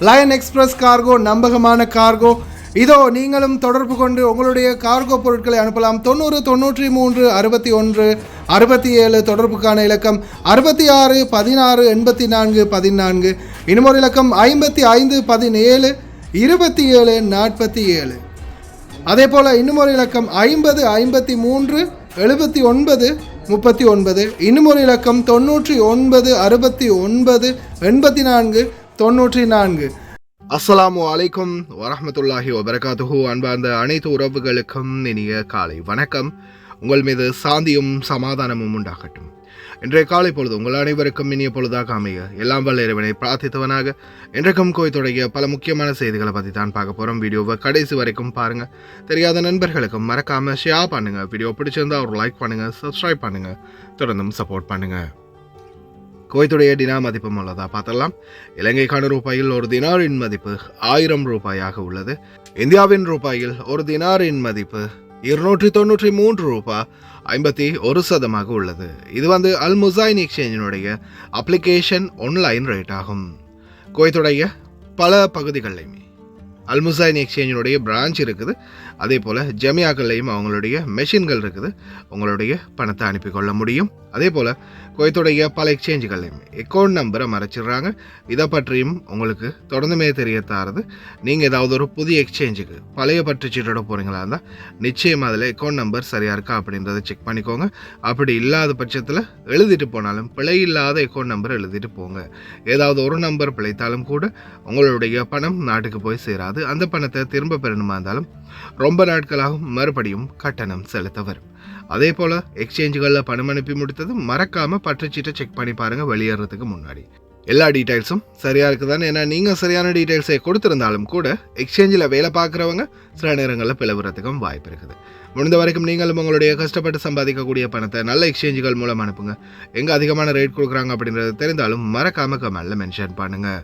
Line express cargo நம்பகமான cargo. இதோ நீங்களும் தொடர்பு கொண்டு உங்களுடைய கார்கோ பொருட்களை அனுப்பலாம். 90 93 61 67 தொடர்புக்கான இலக்கம் 66 16 84 14. இன்னொரு இலக்கம் 55 17 27 47. அதே போல் இன்னுமொரு இலக்கம் 50 53 79 39. இன்னுமொரு இலக்கம் 99 69 84 94. அஸ்ஸலாமு அலைக்கும் வரஹ்மத்துல்லாஹி வபரகாத்துஹு. அன்பார்ந்த அனைத்து உறவுகளுக்கும் இனிய காலை வணக்கம். உங்கள் மீது சாந்தியும் சமாதானமும் உண்டாகட்டும். இன்றைய காலை பொழுது உங்கள் அனைவருக்கும் இனிய பொழுதாக அமைய எல்லாம் வல்ல இறைவனை பிரார்த்தித்தவனாக இன்றைக்கும் கோயத்துடைய பல முக்கியமான செய்திகளை பற்றி தான் பார்க்க போகிறோம். வீடியோவை கடைசி வரைக்கும் பாருங்கள். தெரியாத நண்பர்களுக்கும் மறக்காமல் ஷேர் பண்ணுங்கள். வீடியோ பிடிச்சிருந்தா ஒரு லைக் பண்ணுங்கள், சப்ஸ்கிரைப் பண்ணுங்கள், தொடர்ந்தும் சப்போர்ட் பண்ணுங்கள். குவைத்துடைய டினா மதிப்பு உள்ளதா பார்த்தலாம். இலங்கைக்கான ரூபாயில் ஒரு தினாரின் மதிப்பு 1000 ரூபாயாக உள்ளது. இந்தியாவின் ரூபாயில் ஒரு தினாரின் மதிப்பு 293 ரூபாய் 51% உள்ளது. இது அல் முசைன் எக்ஸ்சேஞ்சினுடைய அப்ளிகேஷன் ஆன்லைன் ரேட் ஆகும். குவைத்துடைய பல பகுதிகளிலுமே அல் முசைன் எக்ஸ்சேஞ்சினுடைய பிரான்ச் இருக்குது. அதே போல் ஜமியாக்கள்லையும் அவங்களுடைய மெஷின்கள் இருக்குது. உங்களுடைய பணத்தை அனுப்பி கொள்ள முடியும். அதே போல் குவைத்துடைய பல எக்ஸ்சேஞ்சுகள்லையும் அக்கௌண்ட் நம்பரை மறைச்சிடுறாங்க. இதை பற்றியும் உங்களுக்கு தொடர்ந்துமே தெரிய தாருது. நீங்கள் ஏதாவது ஒரு புதிய எக்ஸ்சேஞ்சுக்கு பழைய பற்றுச்சீட்டோட போகிறீங்களா இருந்தால் நிச்சயம் அதில் அக்கௌண்ட் நம்பர் சரியாக இருக்கா அப்படின்றத செக் பண்ணிக்கோங்க. அப்படி இல்லாத பட்சத்தில் எழுதிட்டு போனாலும் பிழை இல்லாத அக்கௌண்ட் நம்பர் எழுதிட்டு போங்க. ஏதாவது ஒரு நம்பர் பிழைத்தாலும் கூட உங்களுடைய பணம் நாட்டுக்கு போய் சேராது. அந்த பணத்தை திரும்ப பெறணுமா இருந்தாலும் ரொம்ப நாட்களாகவும் மறுபடியும் கட்டணம் செலுத்த வரும். அதே போல் எக்ஸ்சேஞ்சுகளில் பணம் அனுப்பி முடித்தது மறக்காமல் பற்றுச்சீட்டை செக் பண்ணி பாருங்கள் வெளியேறதுக்கு முன்னாடி. எல்லா டீட்டெயில்ஸும் சரியாக இருக்குதான்னு. ஏன்னா நீங்கள் சரியான டீட்டெயில்ஸை கொடுத்துருந்தாலும் கூட எக்ஸ்சேஞ்சில் வேலை பார்க்குறவங்க சில நேரங்களில் பிளவுறதுக்கும் வாய்ப்பு இருக்குது. முடிந்த வரைக்கும் நீங்களும் உங்களுடைய கஷ்டப்பட்டு சம்பாதிக்கக்கூடிய பணத்தை நல்ல எக்ஸ்சேஞ்சுகள் மூலம் அனுப்புங்க. எங்கே அதிகமான ரேட் கொடுக்குறாங்க அப்படின்றது தெரிந்தாலும் மறக்காமல் கமெண்ட்ல மென்ஷன் பண்ணுங்கள்.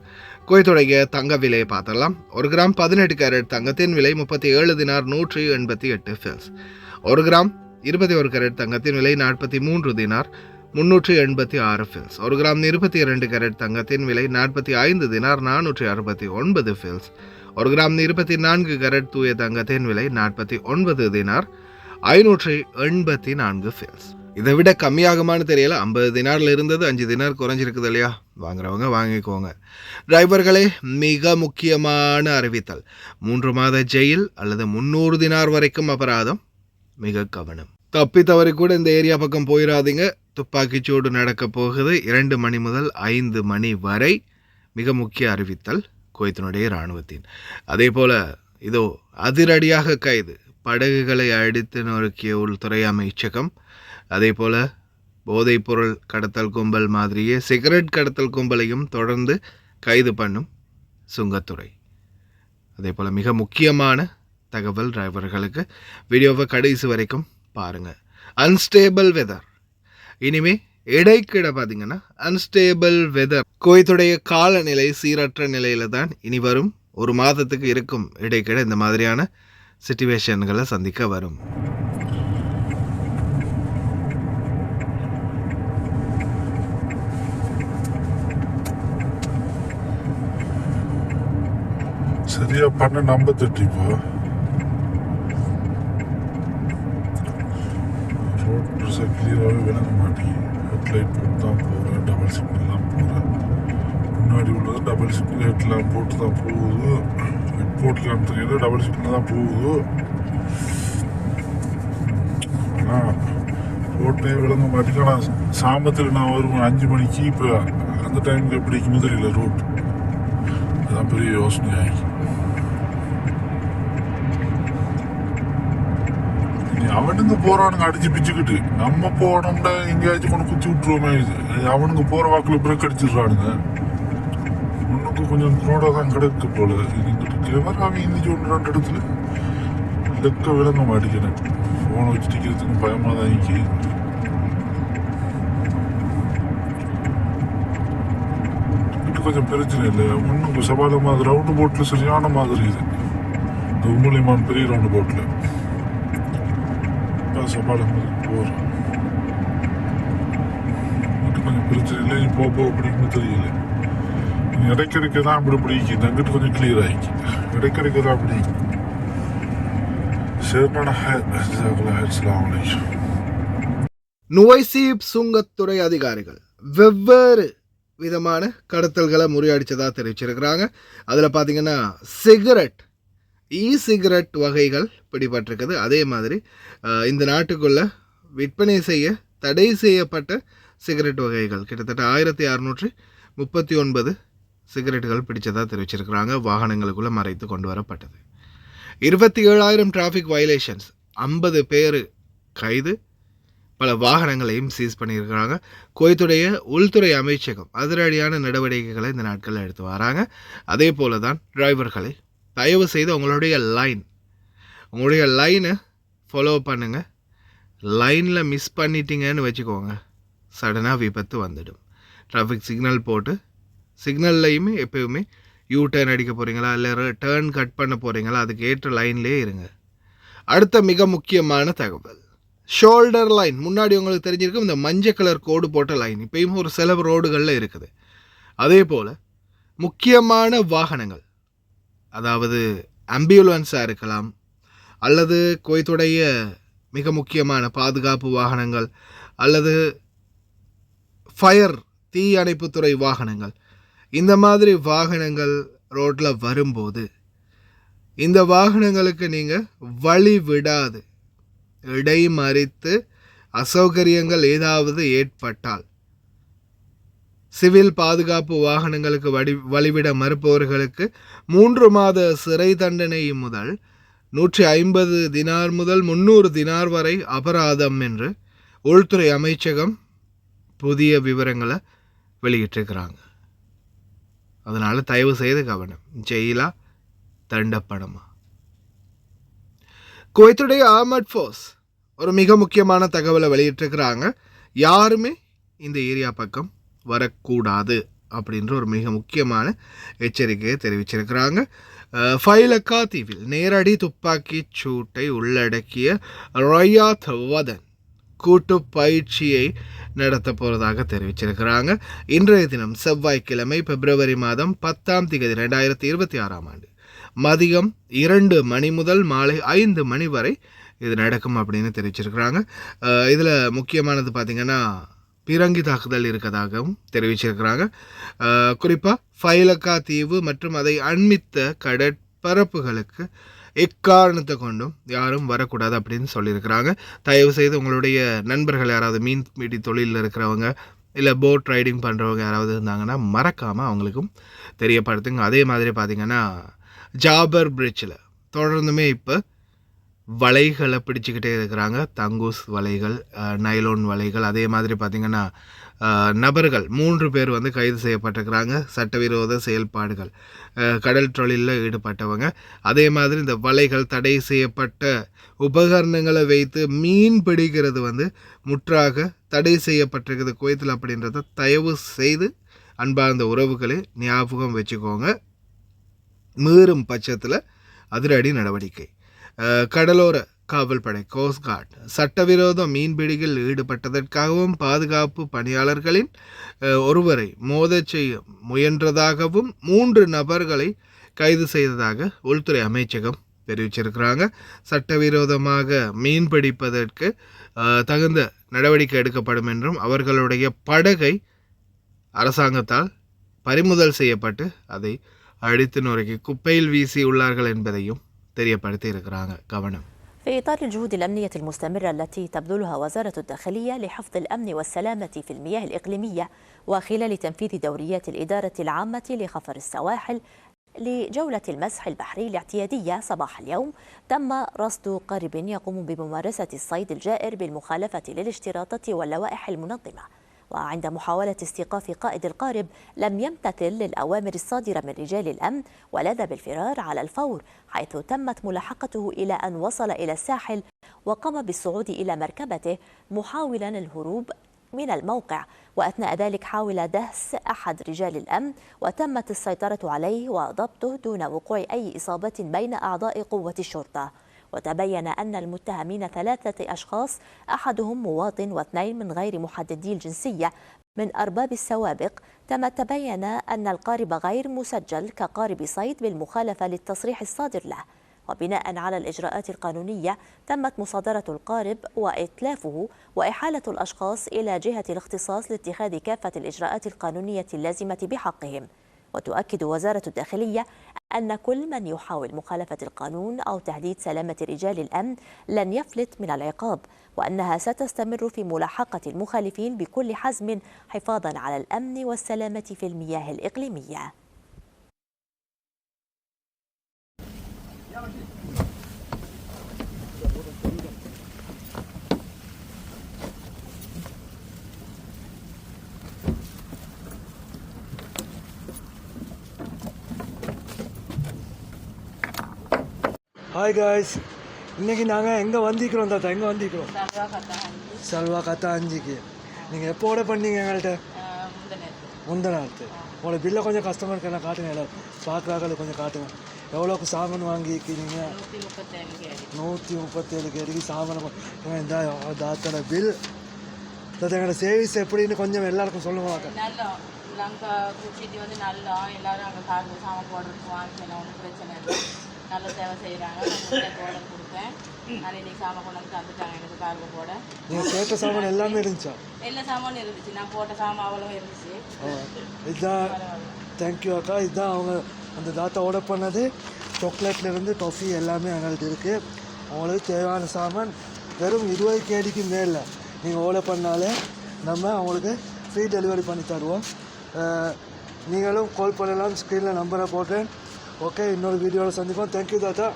குவைத்துடைய தங்க விலையை பார்த்துடலாம். 1 கிராம் 18 கேரட் தங்கத்தின் விலை 37 தினார் 188 ஃபில்ஸ். 1 கிராம் 21 கேரட் தங்கத்தின் விலை 43 தினார் 386 ஃபில்ஸ். 1 கிராம் 22 கேரட் தங்கத்தின் விலை 45 தினார் 469 ஃபில்ஸ். 1 கிராம் 24 கேரட் தூய தங்கத்தின் விலை 49 தினார் 584 ஃபில்ஸ். இதை விட கம்மியாகுமான்னு தெரியல. 50 தினாரில் இருந்தது 5 தினார் குறைஞ்சிருக்குது இல்லையா? வாங்குறவங்க வாங்கிக்கோங்க. டிரைவர்களே, மிக முக்கியமான அறிவித்தல். 3 மாத ஜெயில் அல்லது 300 தினார் வரைக்கும் அபராதம். மிக கவனம். தப்பி தவறி கூட இந்த ஏரியா பக்கம் போயிடாதீங்க. துப்பாக்கிச்சூடு நடக்க போகுது 2 மணி முதல் 5 மணி வரை. மிக முக்கிய அறிவித்தல் குவைத்தினுடைய இராணுவத்தின். அதே போல் இதோ அதிரடியாக கைது. படகுகளை அடித்து நொறுக்கிய உள்துறை அமைச்சகம். அதே போல் போதைப்பொருள் கடத்தல் கும்பல் மாதிரியே சிகரெட் கடத்தல் கும்பலையும் தொடர்ந்து கைது பண்ணும் சுங்கத்துறை. அதே போல் மிக முக்கியமான தகவல் டிரைவர்களுக்கு. வீடியோவை கடைசி வரைக்கும் பாருங்கள். Unstable weather. இனிமே இடைக்கிட பார்த்தீங்கன்னா அன்ஸ்டேபிள் வெதர். குவைத்துடைய காலநிலை சீரற்ற நிலையில் தான் இனி வரும் 1 மாதத்துக்கு இருக்கும். இடைக்கிட இந்த மாதிரியான சிச்சுவேஷன்களை சந்திக்க வரும். சரியா பண்ண நம்ப தட்டிப்பா. ரோட் கிளியராகவே விளங்க மாட்டேங்குது. ஹெட்லைட் போட்டு தான் போகிறேன், டபுள் சிக்னல் தான் போகிறேன். முன்னாடி உள்ளது டபுள் சிக்னல் ஹெட்லாம் போட்டு தான் போகுது. ஹெட் போட்டுக்கான்னு தெரியல, டபுள் சிக்னல் தான் போகுது. ஆனால் ரோட்டே விளங்க மாட்டேங்க. ஆனால் சாமத்தில் நான் வருவேன் 5 மணிக்கு. இப்போ அந்த டைமுக்கு எப்படி இருக்குன்னு தெரியல ரோட். அதுதான் பெரிய யோசனையாகி. அவனுங்க போறானுங்க அடிச்சு பிச்சுக்கிட்டு. நம்ம போனோம்னா எங்கேயாச்சும் கொண்டு குத்தி விட்டுருவோமே. அவனுங்க போற வாக்குல பிரேக் அடிச்சிடுறானுங்க. ஒன்றுக்கு கொஞ்சம் ரோடாக தான் கிடக்கு போல. கிளவர் அவன் இன்னைக்கு 1-2 இடத்துல லெக்க விளங்க மாட்டேங்கிறேன். ஃபோனை வச்சு டிக்கிறதுக்கு பயமாக தான் இருக்கு. கொஞ்சம் பிரச்சனை இல்லை. ஒன்றும் சவால மாதிரி ரவுண்டு போட்டில் சரியான மாதிரி இது. இந்த உம்முலிமான் பெரிய ரவுண்டு போட்டில் சவால மாதிரி போகிறேன். கொஞ்சம் பிரச்சனை இல்லை. நீ போக அப்படிங்கிறது தெரியல. இடைக்கிடைக்கு தான் அப்படி பிடிக்கும், தங்கிட்டு கொஞ்சம் கிளியர் ஆகிக்கு. இடைக்கிடைக்கு தான் அப்படி. நுவைசீப் சுங்கத்துறை அதிகாரிகள் வெவ்வேறு விதமான கடத்தல்களை முறியடிச்சதாக தெரிவிச்சிருக்கிறாங்க. அதில் பார்த்தீங்கன்னா சிகரெட், சிகரெட் வகைகள் பிடிபட்டிருக்குது. அதே மாதிரி இந்த நாட்டுக்குள்ள விற்பனை செய்ய தடை செய்யப்பட்ட சிகரெட் வகைகள் கிட்டத்தட்ட 1639 சிகரெட்டுகள் பிடிச்சதாக தெரிவிச்சிருக்கிறாங்க. வாகனங்களுக்குள்ளே மறைத்து கொண்டு வரப்பட்டது. 27,000 டிராஃபிக் வயலேஷன்ஸ், 50 பேர் கைது, பல வாகனங்களையும் சீஸ் பண்ணியிருக்கிறாங்க. குவைத்துடைய உள்துறை அமைச்சகம் அதிரடியான நடவடிக்கைகளை இந்த நாட்களில் எடுத்து வராங்க. அதே போல தான் டிரைவர்களை தயவு செய்து உங்களுடைய லைனை ஃபாலோ பண்ணுங்கள். லைனில் மிஸ் பண்ணிட்டீங்கன்னு வச்சுக்கோங்க, சடனாக விபத்து வந்துடும். டிராஃபிக் சிக்னல் போட்டு, சிக்னல்லையுமே எப்போயுமே யூ டர்ன் அடிக்க போகிறீங்களா இல்லை டேர்ன் கட் பண்ண போகிறீங்களா, அதுக்கு ஏற்ற லைன்லேயே இருங்க. அடுத்த மிக முக்கியமான தகவல், ஷோல்டர் லைன். முன்னாடி உங்களுக்கு தெரிஞ்சிருக்கும் இந்த மஞ்சள் கலர் கோடு போட்ட லைன் இப்பயும் ஒரு சில ரோடுகளில் இருக்குது. அதே போல் முக்கியமான வாகனங்கள், அதாவது ஆம்புலன்ஸாக இருக்கலாம் அல்லது குவைத்துடைய மிக முக்கியமான பாதுகாப்பு வாகனங்கள் அல்லது ஃபயர் தீ அணைப்புத்துறை வாகனங்கள், இந்த மாதிரி வாகனங்கள் ரோட்டில் வரும்போது இந்த வாகனங்களுக்கு நீங்கள் வழி விடாது இடைமறித்து அசௌகரியங்கள் ஏதாவது ஏற்பட்டால் சிவில் பாதுகாப்பு வாகனங்களுக்கு வழிவிட மறுப்பவர்களுக்கு 3 மாத சிறை தண்டனை முதல் 150 தினார் முதல் 300 தினார் வரை அபராதம் என்று உள்துறை அமைச்சகம் புதிய விவரங்களை வெளியிட்டிருக்கிறாங்க. அதனால் தயவு செய்து கவனம். ஜெயிலா தண்டப்படமா? குவைத்துடைய ஆர்மட் ஃபோர்ஸ் ஒரு மிக முக்கியமான தகவலை வெளியிட்டிருக்கிறாங்க. யாருமே இந்த ஏரியா பக்கம் வரக்கூடாது அப்படின்ற ஒரு மிக முக்கியமான எச்சரிக்கையை தெரிவிச்சிருக்கிறாங்க. ஃபைலக்கா தீவில் நேரடி துப்பாக்கி சூட்டை உள்ளடக்கிய ரயாத் வதன் கூட்டு பயிற்சியை நடத்த போகிறதாக தெரிவிச்சிருக்கிறாங்க. இன்றைய தினம் செவ்வாய்க்கிழமை பிப்ரவரி மாதம் 10ஆம் தேதி 2026 மதியம் 2 மணி முதல் மாலை 5 மணி வரை இது நடக்கும் அப்படின்னு தெரிவிச்சிருக்கிறாங்க. இதில் முக்கியமானது பார்த்திங்கன்னா பிறங்கி தாக்குதல் இருக்கதாகவும் தெரிவிச்சிருக்கிறாங்க. குறிப்பாக ஃபைலக்கா தீவு மற்றும் அதை அண்மித்த கடற்பரப்புகளுக்கு எக்காரணத்தை கொண்டும் யாரும் வரக்கூடாது அப்படின்னு சொல்லியிருக்கிறாங்க. தயவு செய்து உங்களுடைய நண்பர்கள் யாராவது மீன்பிடி தொழிலில் இருக்கிறவங்க இல்லை போட் ரைடிங் பண்ணுறவங்க யாராவது இருந்தாங்கன்னா மறக்காமல் அவங்களுக்கும் தெரியப்படுத்துங்க. அதே மாதிரி பார்த்திங்கன்னா ஜாபர் பிரிட்ஜில் தொடர்ந்துமே இப்போ வலைகளை பிடிச்சிக்கிட்டே இருக்கிறாங்க. தங்கூஸ் வலைகள், நைலோன் வலைகள். அதே மாதிரி பார்த்திங்கன்னா நபர்கள் 3 பேர் கைது செய்யப்பட்டிருக்கிறாங்க. சட்டவிரோத செயல்பாடுகள், கடல் தொழிலில் ஈடுபட்டவங்க. அதே மாதிரி இந்த வலைகள், தடை செய்யப்பட்ட உபகரணங்களை வைத்து மீன் பிடிக்கிறது முற்றாக தடை செய்யப்பட்டிருக்குது குவைத்தில் அப்படின்றத தயவு செய்து அன்பார்ந்த உறவுகளை ஞாபகம் வச்சுக்கோங்க. மீறும் பட்சத்தில் அதிரடி நடவடிக்கை. கடலோர காவல்படை, கோஸ்ட் கார்டு சட்டவிரோத மீன்பிடியில் ஈடுபட்டதற்காகவும் பாதுகாப்பு பணியாளர்களின் ஒருவரை மோதச் செய்ய முயன்றதாகவும் 3 நபர்களை கைது செய்ததாக உள்துறை அமைச்சகம் தெரிவிச்சிருக்கிறாங்க. சட்டவிரோதமாக மீன்பிடிப்பதற்கு தகுந்த நடவடிக்கை எடுக்கப்படும் என்றும் அவர்களுடைய படகை அரசாங்கத்தால் பறிமுதல் செய்யப்பட்டு அதை அடித்து நொறுக்கி குப்பையில் வீசி உள்ளார்கள் என்பதையும் தெரியப்படுத்தி இருக்கிறாங்க. கவனம். في إطار الجهود الأمنية المستمرة التي تبذلها وزارة الداخلية لحفظ الأمن والسلامة في المياه الإقليمية وخلال تنفيذ دوريات الإدارة العامة لخفر السواحل لجولة المسح البحري الاعتيادية صباح اليوم، تم رصد قارب يقوم بممارسة الصيد الجائر بالمخالفة للاشتراطات واللوائح المنظمة. وعند محاولة استيقاف قائد القارب لم يمتثل للأوامر الصادرة من رجال الأمن ولاذ بالفرار على الفور، حيث تمت ملاحقته إلى أن وصل إلى الساحل وقام بالصعود إلى مركبته محاولا الهروب من الموقع. وأثناء ذلك حاول دهس أحد رجال الأمن وتمت السيطرة عليه وضبطه دون وقوع أي إصابة بين أعضاء قوة الشرطة. وتبين أن المتهمين 3 أشخاص، أحدهم مواطن و2 من غير محددي الجنسية، من أرباب السوابق. تبين أن القارب غير مسجل كقارب صيد بالمخالفة للتصريح الصادر له، وبناء على الإجراءات القانونية تمت مصادرة القارب وإتلافه وإحالة الأشخاص إلى جهة الاختصاص لاتخاذ كافة الإجراءات القانونية اللازمة بحقهم. وتؤكد وزارة الداخلية أن كل من يحاول مخالفة القانون أو تهديد سلامة رجال الأمن لن يفلت من العقاب، وأنها ستستمر في ملاحقة المخالفين بكل حزم حفاظا على الأمن والسلامة في المياه الإقليمية. ஹாய் காய்ஸ், இன்றைக்கி நாங்கள் எங்கே வந்திக்கிறோம் தாத்தா? எங்கே வந்திக்கிறோம்? சல்வா கத்தா 5க்கு. நீங்கள் எப்போ ஆர்டர் பண்ணீங்க எங்கள்கிட்ட? முந்தநாத்து. உங்களோட பில்லை கொஞ்சம் கஸ்டமருக்கு எல்லாம் காட்டுங்க, எல்லாம் பார்க்குறாங்க, கொஞ்சம் காட்டுங்க. எவ்வளோக்கு சாமான் வாங்கிக்கிறீங்க? 137 கேடிக்கு சாமான். இந்த தாத்தோட பில் தாத்தா, எங்களோட சர்வீஸ் எப்படின்னு கொஞ்சம் எல்லாருக்கும் சொல்லுவாங்க. லங்கா குச்சிட்டு வந்து நல்லா எல்லாரும் அங்கே கார்டு சாமான் போடுறதுக்கு வாங்கிக்கலாம், ஒன்றும் பிரச்சனை இல்லை. நல்ல சேவை செய்கிறாங்க. நான் ஆர்டர் கொடுத்தேன், நான் இன்னைக்கு சாமான் கொண்டு வந்து தந்துட்டாங்க எனக்கு கார்டு போட. நீங்கள் கேட்ட சாமான் எல்லாமே இருந்துச்சா? எல்லா சாமானும் இருந்துச்சு, நான் போட்ட சாமான் அவ்வளோ இருந்துச்சு. இதுதான், தேங்க்யூ அக்கா. இதுதான் அவங்க அந்த தாத்தா ஆர்டர் பண்ணது. சாக்லேட்லேருந்து டாஃபி எல்லாமே எங்களுக்கு இருக்குது. அவங்களுக்கு தேவையான சாமான் வெறும் 20 கேடிக்கு மேலே நீங்கள் ஆர்டர் பண்ணாலே நம்ம அவங்களுக்கு ஃப்ரீ டெலிவரி பண்ணி தருவோம். நீங்களும் கால் பண்ணலாம், ஸ்க்ரீனில் நம்பரை போட்டேன். ஓகே, இன்னொரு வீடியோவில் சந்திப்போம். தேங்க்யூ தாத்தா.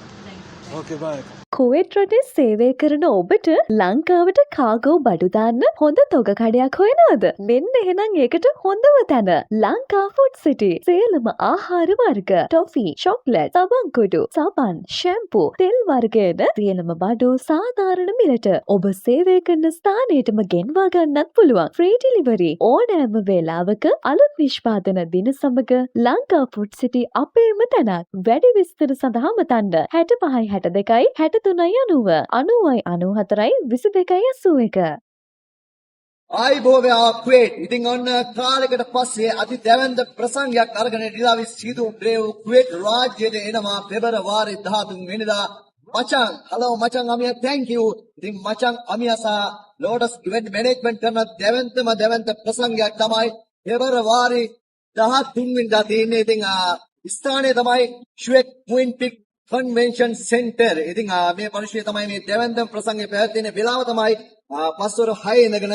ஓகே, பாய். කුවේට් රටේ සේවය කරන ඔබට ලංකාවට කාගෝ බඩු දාන්න හොඳ තොග කඩයක් හොයනවද? මෙන්න එහෙනම් ඒකට හොඳම තැන ලංකා ෆුඩ් සිටි. සියලුම ආහාර වර්ග, ටොෆි, චොක්ලට්, සබන්කොඩු, සබන්, ෂැම්පූ, තෙල් වර්ගයන සියලුම බඩු සාධාරණ මිලට ඔබ සේවය කරන ස්ථානයටම ගෙන්වා ගන්නත් පුළුවන්. ෆ්‍රී ඩිලිවරි ඕනෑම වේලාවක අලුත් නිෂ්පාදන දින සමග ලංකා ෆුඩ් සිටි අපේම තැනක්. වැඩි විස්තර සඳහා මතන්න 65 62 63 90 90 94 22 81. ආයිබෝවයා කුවේට්. ඉතින් ඔන්න කාලයකට පස්සේ අති දැවැන්ත ප්‍රසංගයක් අරගෙන ඩිලාවි සීදු බ්‍රේව් කුවේට් රාජ්‍යයට එනවා පෙබරවාරි 13 වෙනිදා. මචං, හලෝ මචං අමියා, thank you. ඉතින් මචං අමියා සහ ලෝටස් ඉවෙන්ට් මැනේජ්මන්ට් කරන දැවැන්ත ප්‍රසංගයක් තමයි පෙබරවාරි 13 වෙනිදා තියෙන්නේ. ඉතින් ස්ථානය තමයි ෂුවෙක් මුයින්පික් කන්වෙන්ෂන් සෙන්ටර්. ඉතින් මේ පරිශ්‍රය තමයි මේ දැවැන්තම ප්‍රසංගය පැවැත්වෙන වෙලාව තමයි පස්වර 6 ඉඳගෙන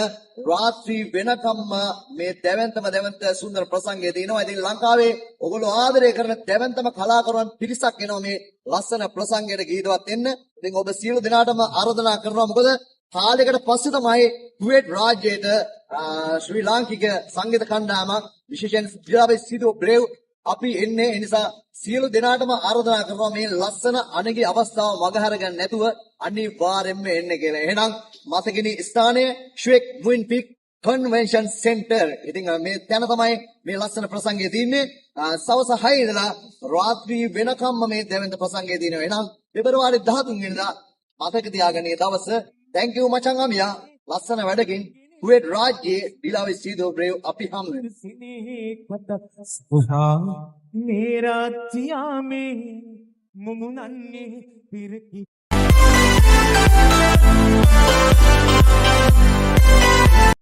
රාත්‍රී වෙනකම්ම මේ දැවැන්ත සුන්දර ප්‍රසංගය තියෙනවා. ඉතින් ලංකාවේ ඔයගොල්ලෝ ආදරය කරන දැවැන්තම කලාකරුවන් පිරිසක් එනවා මේ ලස්සන ප්‍රසංගයට ගීතවත් වෙන්න. ඉතින් ඔබ සියලු දෙනාටම ආරාධනා කරනවා. මොකද කාලයකට පස්සේ තමයි කුවේට් රාජ්‍යයට ශ්‍රී ලාංකික සංගීත කණ්ඩායමක් විශේෂයෙන් ඩිලාවේ සීදු බ්‍රේව් අපි එන්නේ. ඒ නිසා සියලු දෙනාටම ආරාධනා කරනවා මේ ලස්සන අනගි අවස්ථාව මගහැර ගන්න නැතුව අනිවාර්යෙන්ම එන්න කියලා. එහෙනම් මතකිනි ස්ථානය ෂුවෙක් මුයින්පික් කන්වෙන්ෂන් සෙන්ටර්. ඉතින් මේ තැන තමයි මේ ලස්සන ප්‍රසංගය තියෙන්නේ. සවස් 6 ඉඳලා රාත්‍රී වෙනකම්ම මේ දැවැන්ත ප්‍රසංගය තියෙනවා. එහෙනම් පෙබරවාරි 13 වෙනිදා මතක තියාගන්න මේ දවස. thank you මචං අමියා. ලස්සන වැඩකින් කුවේට් රාජ්‍යයේ ඩිලාවේ සීදු බ්‍රේව් අපි හමු වෙනවා. मेरा जिया में मुमुनन्ने फिर की